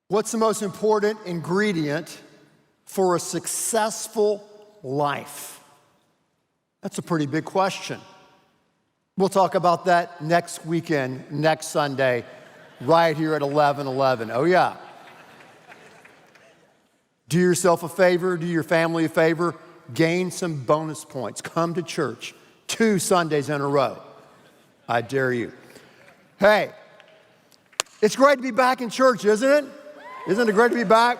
What's the most important ingredient for a successful life? That's a pretty big question. We'll talk about that next weekend, next Sunday, right here at 11:11. Oh yeah. Do yourself a favor, do your family a favor, gain some bonus points. Come to church 2 Sundays in a row. I dare you. Hey, it's great to be back in church, isn't it? Isn't it great to be back?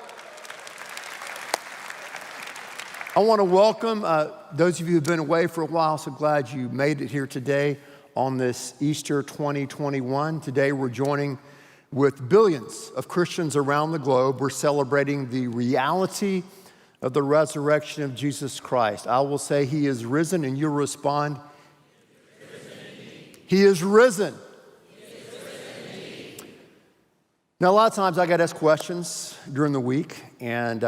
I want to welcome those of you who've been away for a while. So glad you made it here today on this Easter 2021. Today we're joining with billions of Christians around the globe. We're celebrating the reality of the resurrection of Jesus Christ. I will say he is risen, and you'll respond, he is risen. Now, a lot of times I get asked questions during the week, and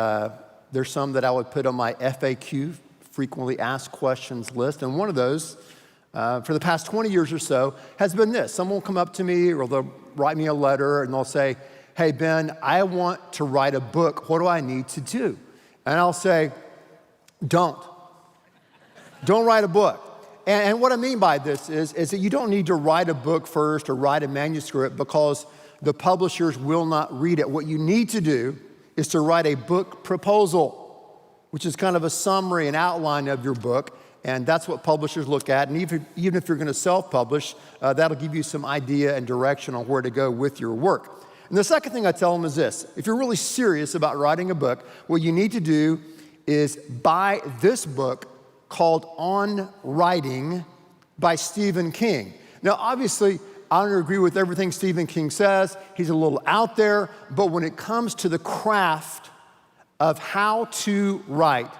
there's some that I would put on my FAQ, frequently asked questions list. And one of those, for the past 20 years or so, has been this. Someone will come up to me, or they'll write me a letter, and they'll say, hey, Ben, I want to write a book. What do I need to do? And I'll say, don't write a book. And what I mean by this is that you don't need to write a book first or write a manuscript because the publishers will not read it. What you need to do is to write a book proposal, which is kind of a summary, an outline of your book, and that's what publishers look at. And even if you're going to self-publish, that'll give you some idea and direction on where to go with your work. And the second thing I tell them is this. If you're really serious about writing a book, what you need to do is buy this book called On Writing by Stephen King. Now, obviously, I don't agree with everything Stephen King says. He's a little out there, but when it comes to the craft of how to write,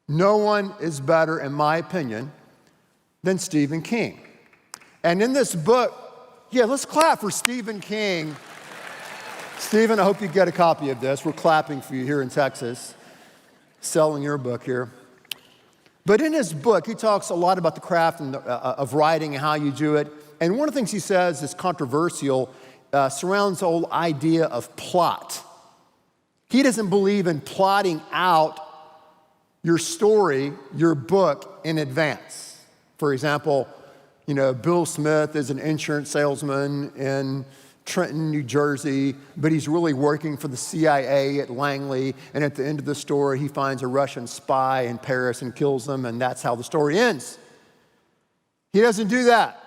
no one is better, in my opinion, than Stephen King. And in this book, yeah, let's clap for Stephen King. Stephen, I hope you get a copy of this. We're clapping for you here in Texas, selling your book here. But in his book, he talks a lot about the craft of writing and how you do it. And one of the things he says is controversial, surrounds the whole idea of plot. He doesn't believe in plotting out your story, your book, in advance. For example, Bill Smith is an insurance salesman in Trenton, New Jersey, but he's really working for the CIA at Langley, and at the end of the story, he finds a Russian spy in Paris and kills them, and that's how the story ends. He doesn't do that.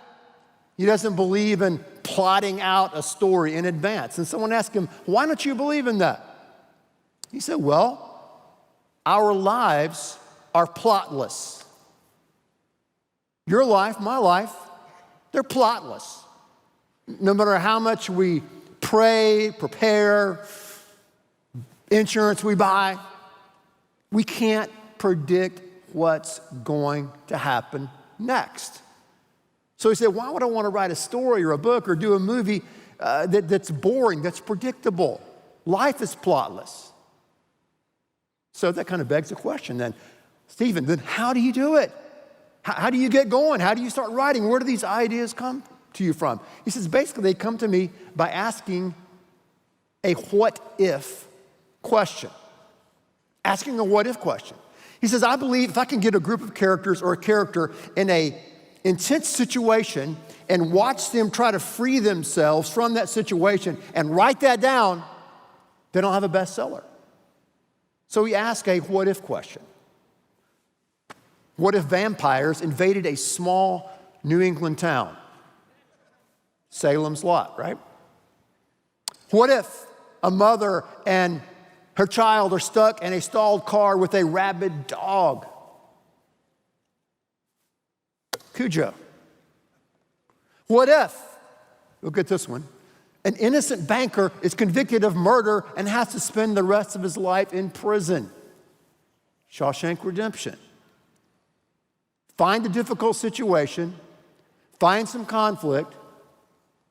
He doesn't believe in plotting out a story in advance. And someone asked him, why don't you believe in that? He said, well, our lives are plotless. Your life, my life, they're plotless. No matter how much we pray, prepare, insurance we buy, we can't predict what's going to happen next. So he said, why would I want to write a story or a book or do a movie that's boring, that's predictable? Life is plotless. So that kind of begs the question then, Stephen, then how do you do it? How do you get going? How do you start writing? Where do these ideas come to you from? He says, basically, they come to me by asking a what-if question. Asking a what-if question. He says, I believe if I can get a group of characters or a character in a intense situation and watch them try to free themselves from that situation and write that down, then I'll have a bestseller. So he asked a what-if question. What if vampires invaded a small New England town? Salem's Lot, right? What if a mother and her child are stuck in a stalled car with a rabid dog? Cujo. What if, look at this one, an innocent banker is convicted of murder and has to spend the rest of his life in prison? Shawshank Redemption. Find a difficult situation, find some conflict,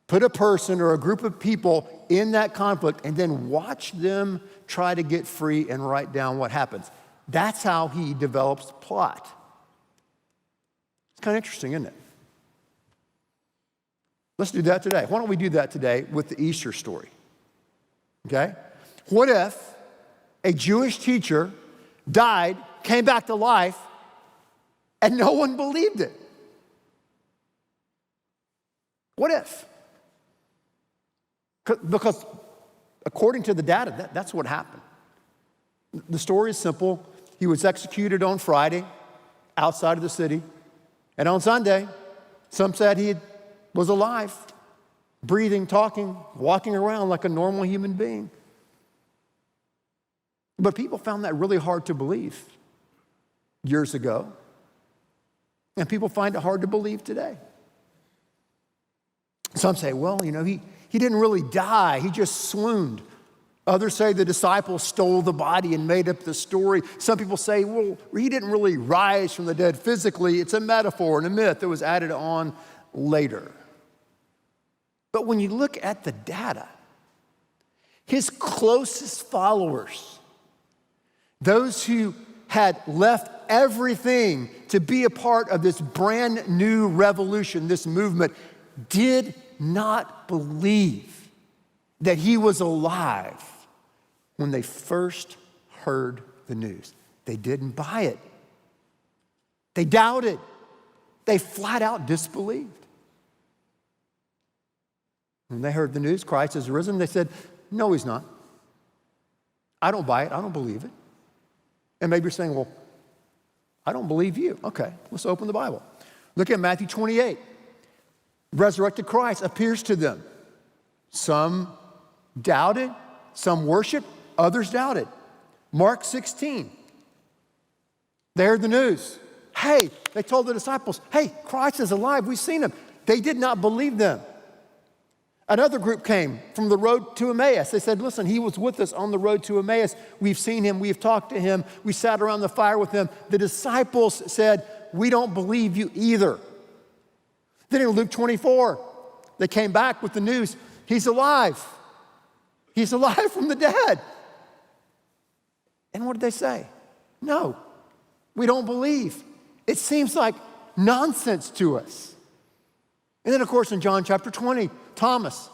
put a person or a group of people in that conflict, and then watch them try to get free and write down what happens. That's how he develops plot. It's kind of interesting, isn't it? Let's do that today. Why don't we do that today with the Easter story? okay? What if a Jewish teacher died, came back to life, and no one believed it? What if? Because according to the data, that's what happened. The story is simple. He was executed on Friday outside of the city. And on Sunday, some said he was alive, breathing, talking, walking around like a normal human being. But people found that really hard to believe years ago. And people find it hard to believe today. Some say, well, he didn't really die. He just swooned. Others say the disciples stole the body and made up the story. Some people say, well, he didn't really rise from the dead physically. It's a metaphor and a myth that was added on later. But when you look at the data, his closest followers, those who had left everything to be a part of this brand new revolution, this movement, did not believe that he was alive when they first heard the news. They didn't buy it. They doubted. They flat out disbelieved. When they heard the news, Christ has risen, they said, no, he's not. I don't buy it. I don't believe it. And maybe you're saying, well, I don't believe you. Okay, let's open the Bible. Look at Matthew 28. Resurrected Christ appears to them. Some doubted, some worshiped, others doubted. Mark 16. They heard the news. Hey, they told the disciples, hey, Christ is alive. We've seen him. They did not believe them. Another group came from the road to Emmaus. They said, listen, he was with us on the road to Emmaus. We've seen him. We've talked to him. We sat around the fire with him. The disciples said, we don't believe you either. Then in Luke 24, they came back with the news, he's alive. He's alive from the dead. And what did they say? No, we don't believe. It seems like nonsense to us. And then, of course, in John chapter 20, Thomas,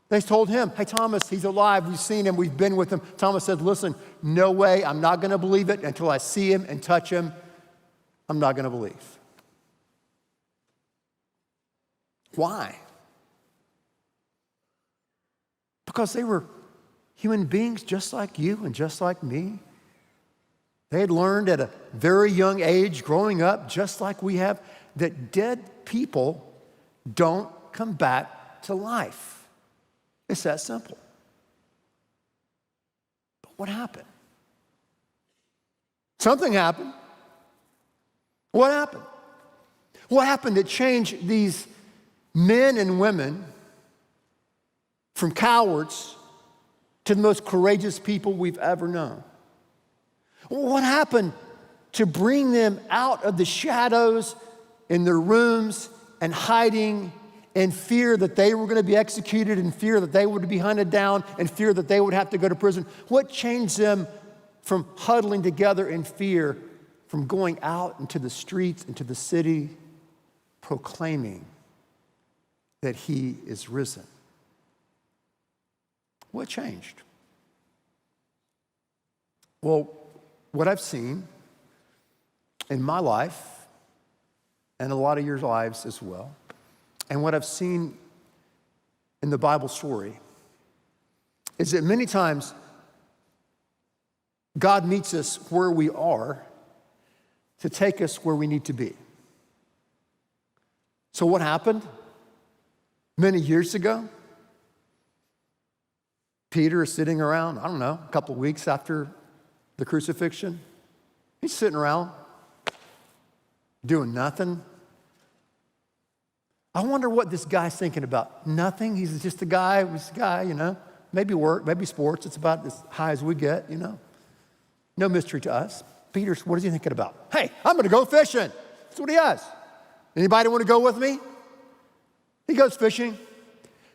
they told him, hey, Thomas, he's alive. We've seen him. We've been with him. Thomas said, listen, no way. I'm not going to believe it until I see him and touch him. I'm not going to believe. Why? Because they were human beings just like you and just like me. They had learned at a very young age, growing up, just like we have, that dead people don't come back to life. It's that simple. But what happened? Something happened. What happened? What happened that changed these men and women from cowards to the most courageous people we've ever known? What happened to bring them out of the shadows in their rooms and hiding in fear that they were going to be executed, in fear that they would be hunted down, in fear that they would have to go to prison? What changed them from huddling together in fear, from going out into the streets, into the city, proclaiming that he is risen? What changed? Well, what I've seen in my life, and a lot of your lives as well, and what I've seen in the Bible story, is that many times God meets us where we are to take us where we need to be. So what happened many years ago? Peter is sitting around, I don't know, a couple of weeks after the crucifixion. He's sitting around doing nothing. I wonder what this guy's thinking about. Nothing. He's just a guy. He's a guy, Maybe work, maybe sports. It's about as high as we get, No mystery to us. Peter, what is he thinking about? Hey, I'm going to go fishing. That's what he does. Anybody want to go with me? He goes fishing.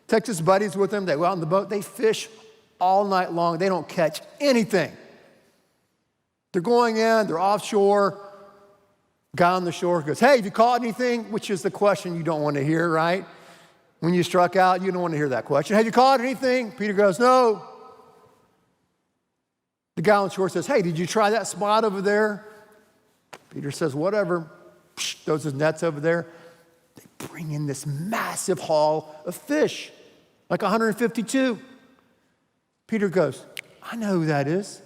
Takes his buddies with him. They go out on the boat. They fish all night long. They don't catch anything. They're going in. They're offshore. Guy on the shore goes, hey, have you caught anything? Which is the question you don't want to hear, right? When you struck out, you don't want to hear that question. Have you caught anything? Peter goes, no. The guy on shore says, hey, did you try that spot over there? Peter says, whatever. Throws his nets over there. They bring in this massive haul of fish, like 152. Peter goes, I know who that is.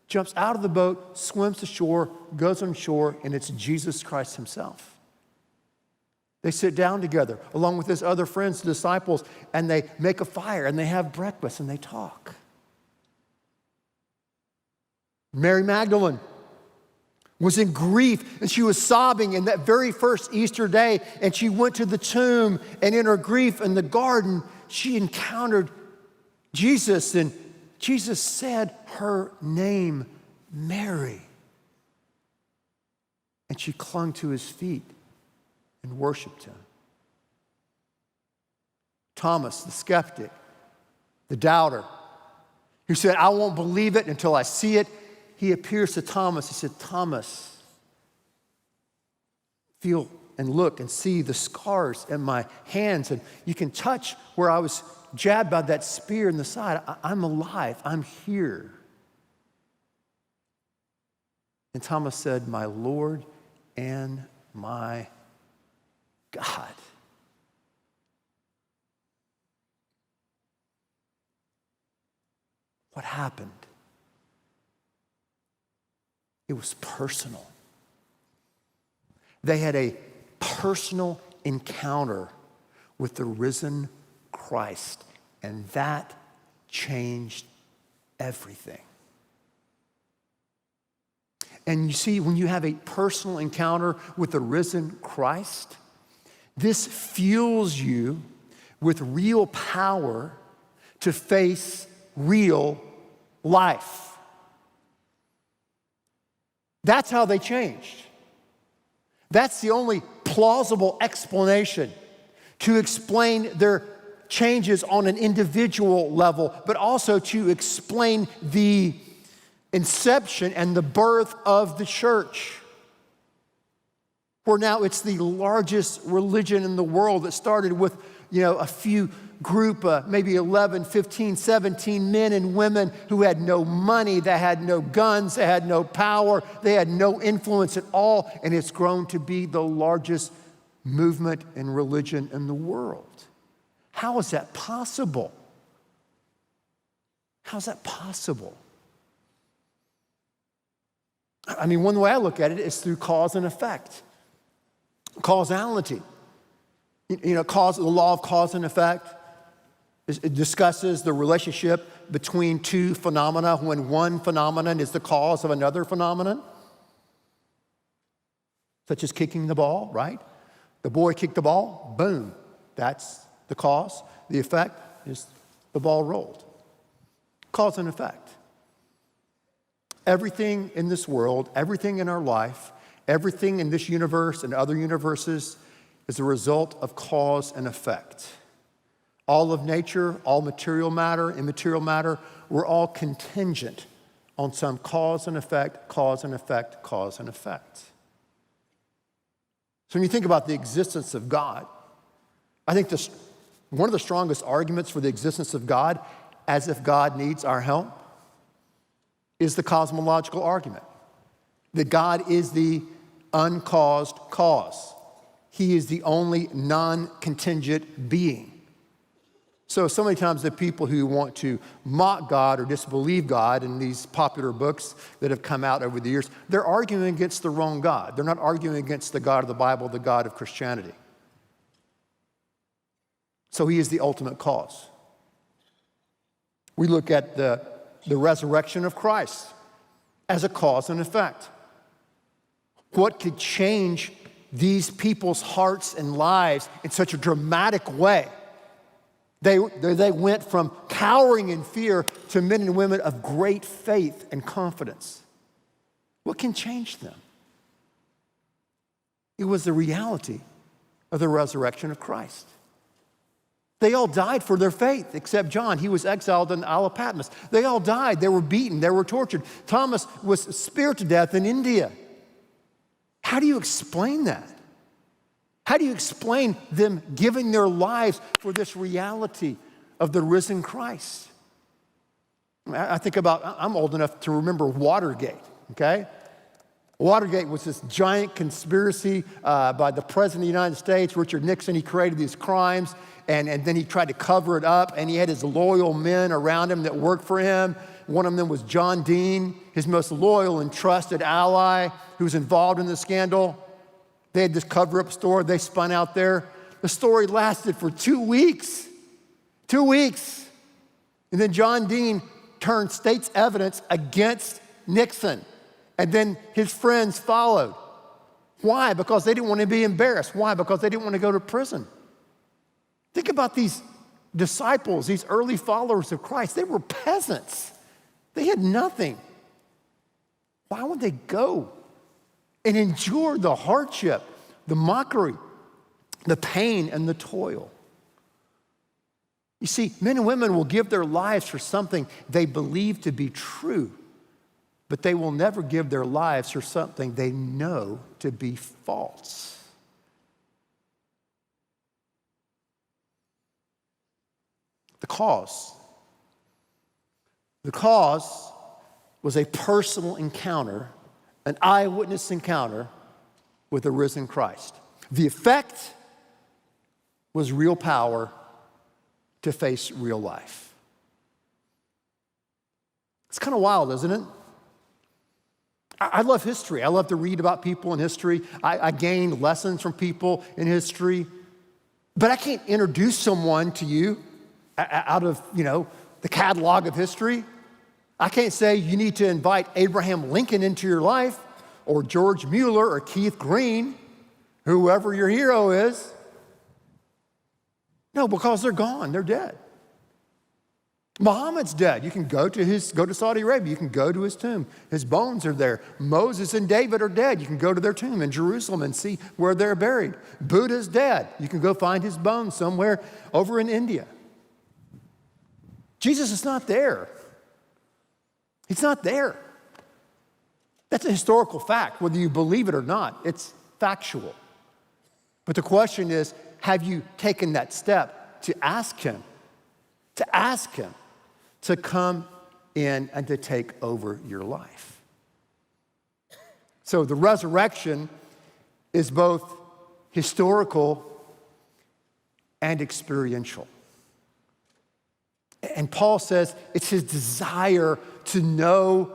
Jumps out of the boat, swims to shore, goes on shore, and it's Jesus Christ himself. They sit down together along with his other friends, the disciples, and they make a fire and they have breakfast and they talk. Mary Magdalene was in grief and she was sobbing in that very first Easter day, and she went to the tomb, and in her grief in the garden, she encountered Jesus, and Jesus said her name, Mary. And she clung to his feet and worshiped him. Thomas, the skeptic, the doubter, who said, I won't believe it until I see it. He appears to Thomas. He said, Thomas, feel and look and see the scars in my hands, and you can touch where I was jabbed by that spear in the side. I'm alive. I'm here. And Thomas said, my Lord and my God. What happened? It was personal. They had a personal encounter with the risen Christ, and that changed everything. And you see, when you have a personal encounter with the risen Christ, this fuels you with real power to face real life. That's how they changed. That's the only plausible explanation to explain their changes on an individual level, but also to explain the inception and the birth of the church, where now it's the largest religion in the world that started with, a few group, maybe 11, 15, 17 men and women who had no money, they had no guns, they had no power, they had no influence at all, and it's grown to be the largest movement and religion in the world. How is that possible? How is that possible? I mean, one way I look at it is through cause and effect. Causality. The law of cause and effect. It discusses the relationship between two phenomena when one phenomenon is the cause of another phenomenon. Such as kicking the ball, right? The boy kicked the ball, boom. That's the cause. The effect is the ball rolled. Cause and effect. Everything in this world, everything in our life, everything in this universe and other universes is a result of cause and effect. All of nature, all material matter, immaterial matter, we're all contingent on some cause and effect, cause and effect, cause and effect. So when you think about the existence of God, I think one of the strongest arguments for the existence of God, as if God needs our help, is the cosmological argument. That God is the uncaused cause. He is the only non-contingent being. So many times the people who want to mock God or disbelieve God in these popular books that have come out over the years, they're arguing against the wrong God. They're not arguing against the God of the Bible, the God of Christianity. So he is the ultimate cause. We look at the resurrection of Christ as a cause and effect. What could change these people's hearts and lives in such a dramatic way? They went from cowering in fear to men and women of great faith and confidence. What can change them? It was the reality of the resurrection of Christ. They all died for their faith, except John. He was exiled in the Isle of Patmos. They all died. They were beaten. They were tortured. Thomas was speared to death in India. How do you explain that? How do you explain them giving their lives for this reality of the risen Christ? I think about, I'm old enough to remember Watergate, okay? Watergate was this giant conspiracy by the President of the United States, Richard Nixon. He created these crimes, and then he tried to cover it up, and he had his loyal men around him that worked for him. One of them was John Dean, his most loyal and trusted ally who was involved in the scandal. They had this cover-up story. They spun out there. The story lasted for 2 weeks. 2 weeks. And then John Dean turned state's evidence against Nixon. And then his friends followed. Why? Because they didn't want to be embarrassed. Why? Because they didn't want to go to prison. Think about these disciples, these early followers of Christ. They were peasants. They had nothing. Why would they go and endure the hardship, the mockery, the pain, and the toil? You see, men and women will give their lives for something they believe to be true, but they will never give their lives for something they know to be false. The cause. The cause was a personal encounter, an eyewitness encounter with the risen Christ. The effect was real power to face real life. It's kind of wild, isn't it? I love history. I love to read about people in history. I gain lessons from people in history. But I can't introduce someone to you out of, the catalog of history. I can't say you need to invite Abraham Lincoln into your life, or George Mueller, or Keith Green, whoever your hero is. No, because they're gone. They're dead. Muhammad's dead. You can go to Saudi Arabia. You can go to his tomb. His bones are there. Moses and David are dead. You can go to their tomb in Jerusalem and see where they're buried. Buddha's dead. You can go find his bones somewhere over in India. Jesus is not there. He's not there. That's a historical fact, whether you believe it or not. It's factual. But the question is, have you taken that step to ask him to come in and to take over your life? So the resurrection is both historical and experiential. And Paul says it's his desire to know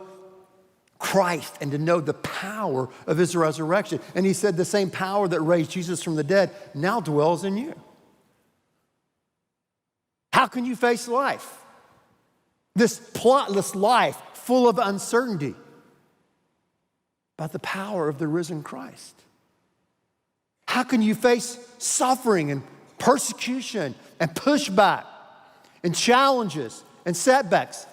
Christ and to know the power of his resurrection. And he said the same power that raised Jesus from the dead now dwells in you. How can you face life? This plotless life full of uncertainty, by the power of the risen Christ. How can you face suffering and persecution and pushback and challenges and setbacks?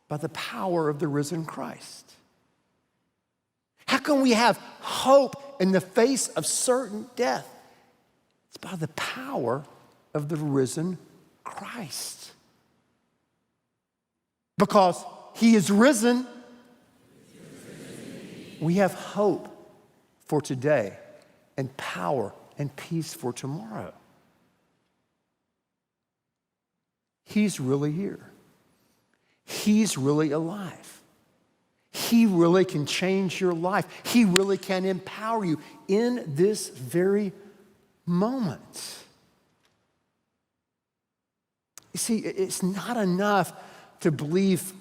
By the power of the risen Christ. How can we have hope in the face of certain death? It's by the power of the risen Christ. Because he is risen, we have hope for today and power and peace for tomorrow. He's really here. He's really alive. He really can change your life. He really can empower you in this very moment. You see, it's not enough to believe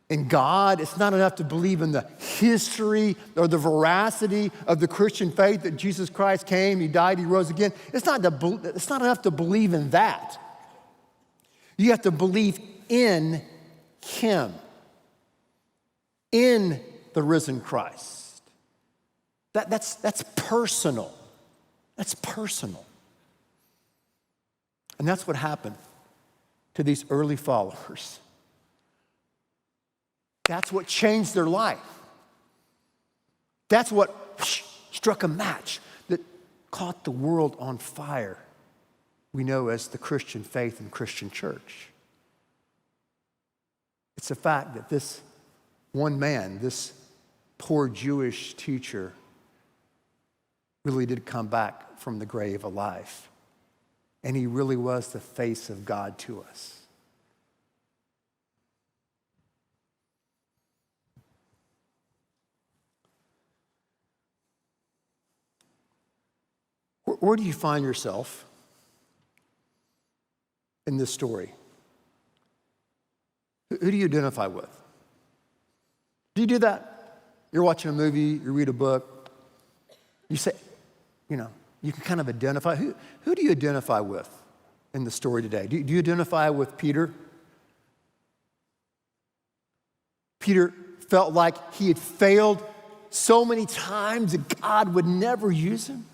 in God. It's not enough to believe in the history or the veracity of the Christian faith that Jesus Christ came, he died, he rose again. It's not enough to believe in that. You have to believe in him, in the risen Christ. That's personal. That's personal. And that's what happened to these early followers. That's what changed their life. That's what struck a match that caught the world on fire. We know as the Christian faith and Christian church. It's a fact that this one man, this poor Jewish teacher, really did come back from the grave alive. And he really was the face of God to us. Where do you find yourself in this story? Who do you identify with? Do you do that? You're watching a movie, you read a book, you say, you can kind of identify. Who do you identify with in the story today? Do you identify with Peter? Peter felt like he had failed so many times that God would never use him.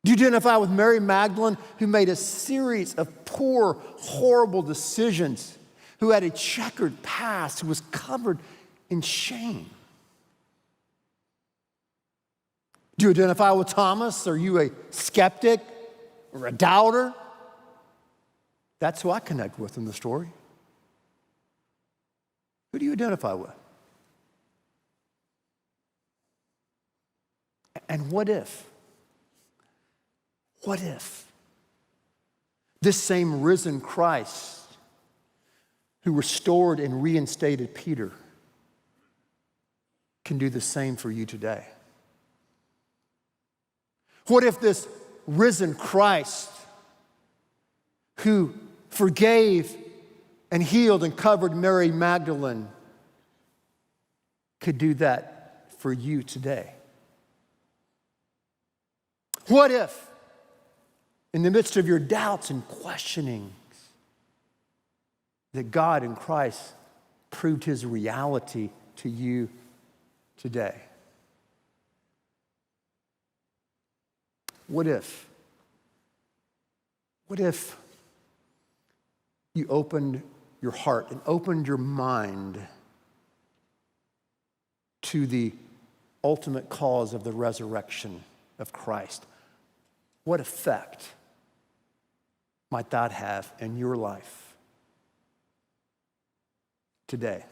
Do you identify with Mary Magdalene, who made a series of poor, horrible decisions, who had a checkered past, who was covered in shame? Do you identify with Thomas? Are you a skeptic or a doubter? That's who I connect with in the story. Who do you identify with? And what if this same risen Christ who restored and reinstated Peter can do the same for you today? What if this risen Christ who forgave and healed and covered Mary Magdalene could do that for you today? What if, in the midst of your doubts and questionings, that God in Christ proved his reality to you today? What if you opened your heart and opened your mind to the ultimate cause of the resurrection of Christ? What effect might that have in your life today?